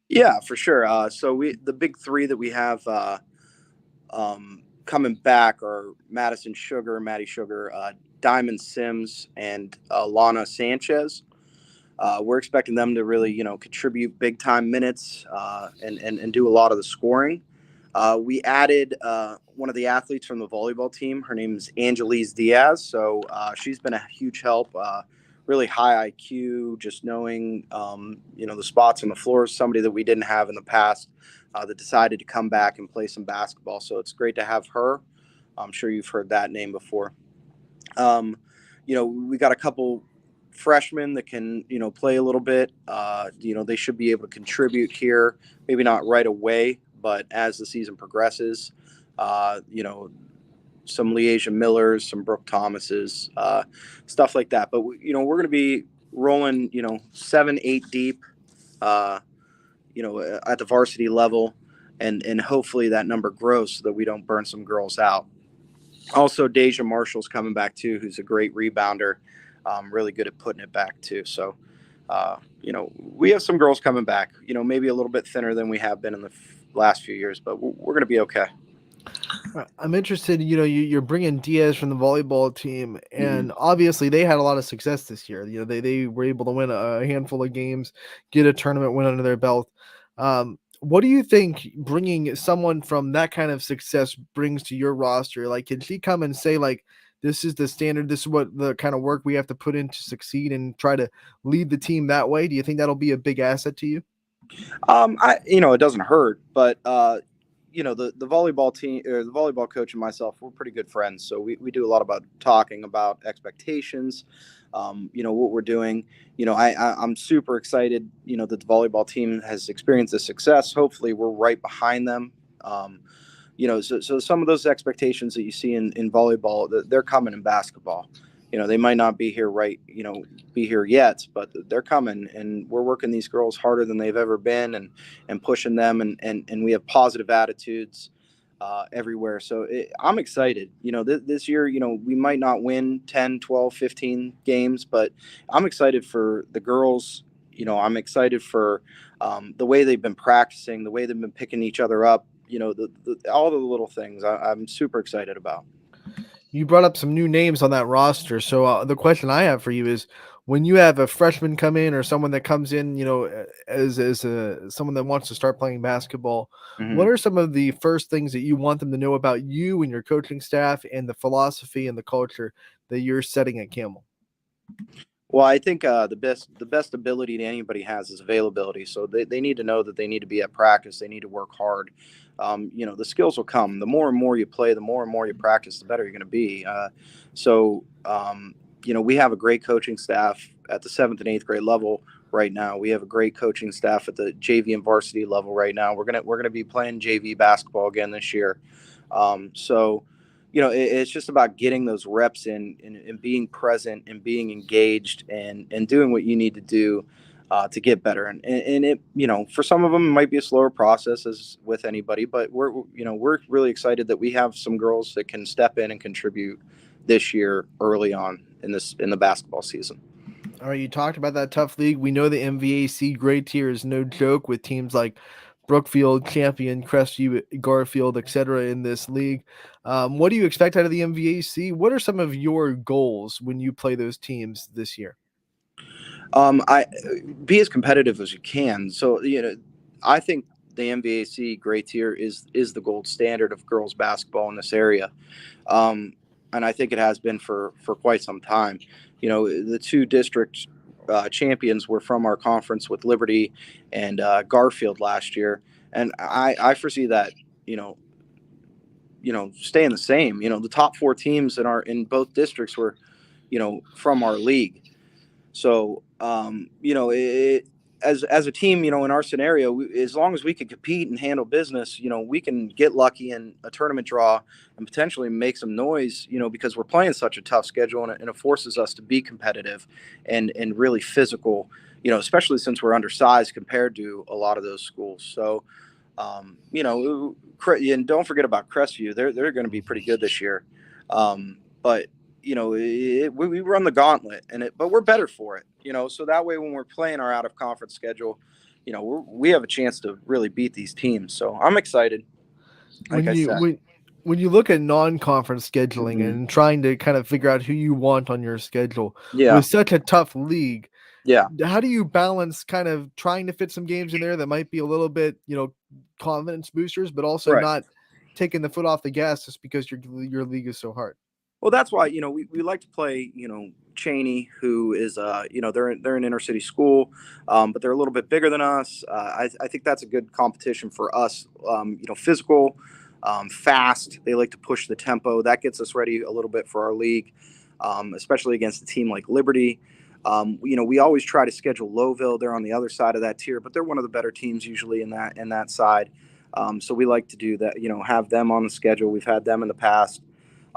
Yeah, for sure. So the big 3 that we have coming back are Maddie Sugar, Diamond Sims, and Lana Sanchez. We're expecting them to really, contribute big time minutes and do a lot of the scoring. We added one of the athletes from the volleyball team. Her name is Angelise Diaz. So she's been a huge help, really high IQ, just knowing, the spots on the floor. Somebody that we didn't have in the past that decided to come back and play some basketball. So it's great to have her. I'm sure you've heard that name before. We got a couple freshmen that can, play a little bit. They should be able to contribute here, maybe not right away, but as the season progresses, some Leasia Millers, some Brooke Thomases, stuff like that. But, we're going to be rolling, 7, 8 deep, at the varsity level. And hopefully that number grows so that we don't burn some girls out. Also, Deja Marshall's coming back too, who's a great rebounder, really good at putting it back too. So, we have some girls coming back, maybe a little bit thinner than we have been in the last few years, but we're going to be okay. I'm interested, you're bringing Diaz from the volleyball team, and obviously they had a lot of success this year. They were able to win a handful of games, get a tournament win under their belt. What do you think bringing someone from that kind of success brings to your roster? Like, can she come and say, like, this is the standard, this is what the kind of work we have to put in to succeed and try to lead the team that way? Do you think that'll be a big asset to you? It doesn't hurt, but the volleyball team, or the volleyball coach and myself, we're pretty good friends. So we do a lot about talking about expectations, what we're doing. I'm super excited, that the volleyball team has experienced the success. Hopefully we're right behind them. So some of those expectations that you see in volleyball, they're coming in basketball. They might not be here be here yet, but they're coming, and we're working these girls harder than they've ever been, and pushing them, and we have positive attitudes everywhere. So I'm excited. This year, we might not win 10, 12, 15 games, but I'm excited for the girls. I'm excited for the way they've been practicing, the way they've been picking each other up, all the little things I'm super excited about. You brought up some new names on that roster. So the question I have for you is, when you have a freshman come in or someone that comes in, as someone that wants to start playing basketball, what are some of the first things that you want them to know about you and your coaching staff and the philosophy and the culture that you're setting at Camel? Well, I think the best ability that anybody has is availability. So they need to know that they need to be at practice. They need to work hard. The skills will come. The more and more you play, the more and more you practice, the better you're going to be. We have a great coaching staff at the 7th and 8th grade level right now. We have a great coaching staff at the JV and varsity level right now. We're gonna be playing JV basketball again this year. It's just about getting those reps in and being present and being engaged and doing what you need to do to get better. And it, for some of them, it might be a slower process as with anybody, but we're really excited that we have some girls that can step in and contribute this year early on in the basketball season. All right, you talked about that tough league. We know the MVAC grade tier is no joke, with teams like Brookfield, Champion, Crestview, Garfield, etc. in this league. What do you expect out of the MVAC? What are some of your goals when you play those teams this year? I be as competitive as you can. So, I think the MVAC grade tier is the gold standard of girls basketball in this area. And I think it has been for quite some time. The two district champions were from our conference with Liberty and Garfield last year. And I foresee that, staying the same. The top 4 teams in both districts were, from our league. So, as a team, in our scenario, as long as we can compete and handle business, we can get lucky in a tournament draw and potentially make some noise, because we're playing such a tough schedule, and it forces us to be competitive and really physical, especially since we're undersized compared to a lot of those schools. So, and don't forget about Crestview. They're going to be pretty good this year. But we run the gauntlet, but we're better for it, so that way when we're playing our out of conference schedule, we have a chance to really beat these teams. So I'm excited. When you look at non-conference scheduling and trying to kind of figure out who you want on your schedule with such a tough league, how do you balance kind of trying to fit some games in there that might be a little bit, confidence boosters, but also not taking the foot off the gas just because your league is so hard? Well, that's why, we like to play, Cheney, who is, they're an inner city school, but they're a little bit bigger than us. I think that's a good competition for us, physical, fast. They like to push the tempo. That gets us ready a little bit for our league, especially against a team like Liberty. We always try to schedule Lowville. They're on the other side of that tier, but they're one of the better teams usually in that side. So we like to do that, have them on the schedule. We've had them in the past.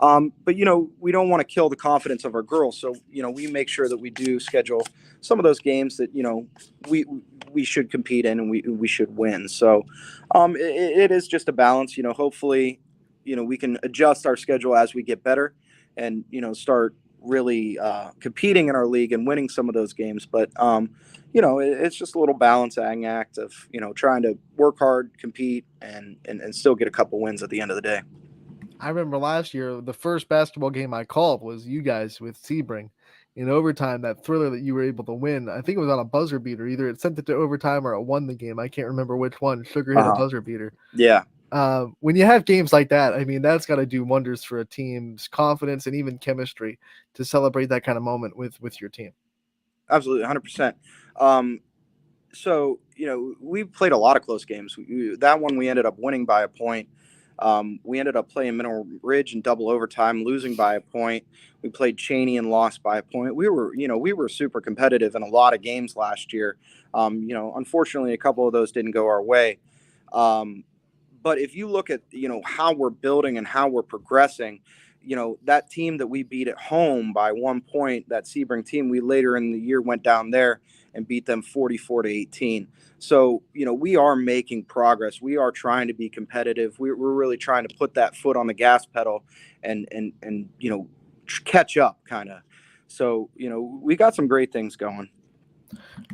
But we don't want to kill the confidence of our girls. So, we make sure that we do schedule some of those games that, we should compete in and we should win. So it is just a balance. Hopefully, we can adjust our schedule as we get better and, start really competing in our league and winning some of those games. But, it's just a little balancing act of, trying to work hard, compete, and still get a couple wins at the end of the day. I remember last year, the first basketball game I called was you guys with Sebring in overtime. That thriller that you were able to win, I think it was on a buzzer beater. Either it sent it to overtime or it won the game. I can't remember which one. Sugar hit a buzzer beater. Yeah. When you have games like that, I mean, that's got to do wonders for a team's confidence and even chemistry to celebrate that kind of moment with your team. Absolutely, 100%. So, we played a lot of close games. That one we ended up winning by a point. We ended up playing Mineral Ridge in double overtime, losing by a point. We played Cheney and lost by a point. We were super competitive in a lot of games last year. Unfortunately, a couple of those didn't go our way. But if you look at, how we're building and how we're progressing, that team that we beat at home by 1 point, that Sebring team, we later in the year went down there and beat them 44-18. So, we are making progress. We are trying to be competitive. We're really trying to put that foot on the gas pedal and catch up kind of. So, we got some great things going.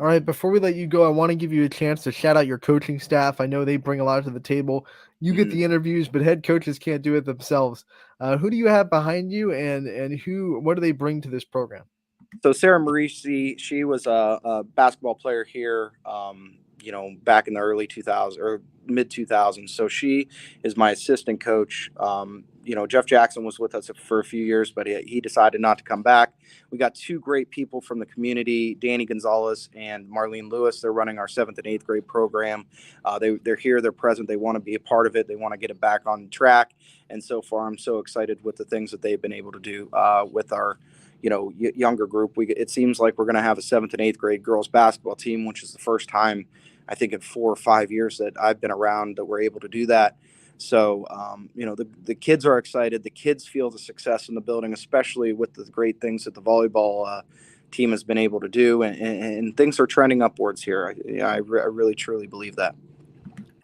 All right, before we let you go, I want to give you a chance to shout out your coaching staff. I know they bring a lot to the table. You get the interviews, but head coaches can't do it themselves. Who do you have behind you, and what do they bring to this program? So Sarah Marisi, she was a basketball player here, back in the early 2000s or mid 2000s. So she is my assistant coach. Jeff Jackson was with us for a few years, but he decided not to come back. We got two great people from the community, Danny Gonzalez and Marlene Lewis. They're running our 7th and 8th grade program. They're here, they're present. They want to be a part of it. They want to get it back on track. And so far, I'm so excited with the things that they've been able to do with our younger group. It seems like we're going to have a 7th and 8th grade girls basketball team, which is the first time, I think, in 4 or 5 years that I've been around that we're able to do that. So, the kids are excited. The kids feel the success in the building, especially with the great things that the volleyball team has been able to do. And things are trending upwards here. I really, truly believe that.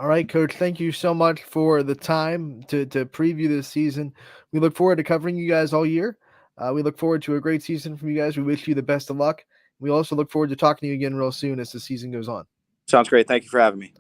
All right, Coach, thank you so much for the time to preview this season. We look forward to covering you guys all year. We look forward to a great season from you guys. We wish you the best of luck. We also look forward to talking to you again real soon as the season goes on. Sounds great. Thank you for having me.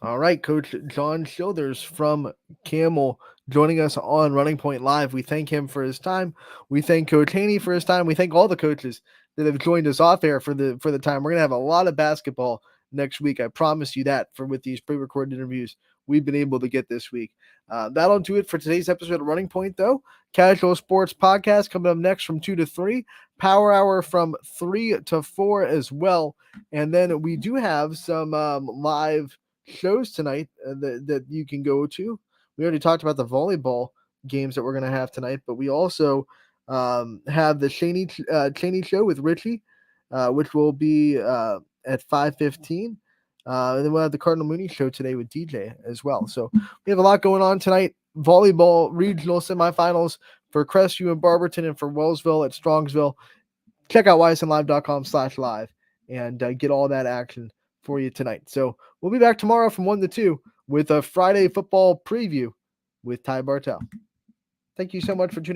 All right, Coach John Childers from Camel joining us on Running Point Live. We thank him for his time. We thank Coach Haney for his time. We thank all the coaches that have joined us off air for the time. We're going to have a lot of basketball next week. I promise you that with these pre-recorded interviews we've been able to get this week. That'll do it for today's episode of Running Point, though. Casual Sports Podcast coming up next from 2 to 3. Power Hour from 3 to 4 as well. And then we do have some live shows tonight that you can go to. We already talked about the volleyball games that we're going to have tonight, but we also have the Cheney show with Richie, which will be at 5:15. And then we'll have the Cardinal Mooney show today with DJ as well. So we have a lot going on tonight. Volleyball regional semifinals for Crestview and Barberton, and for Wellsville at Strongsville. Check out ysnlive.com/live and get all that action for you tonight. So we'll be back tomorrow from 1 to 2 with a Friday football preview with Ty Bartell. Thank you so much for tuning in.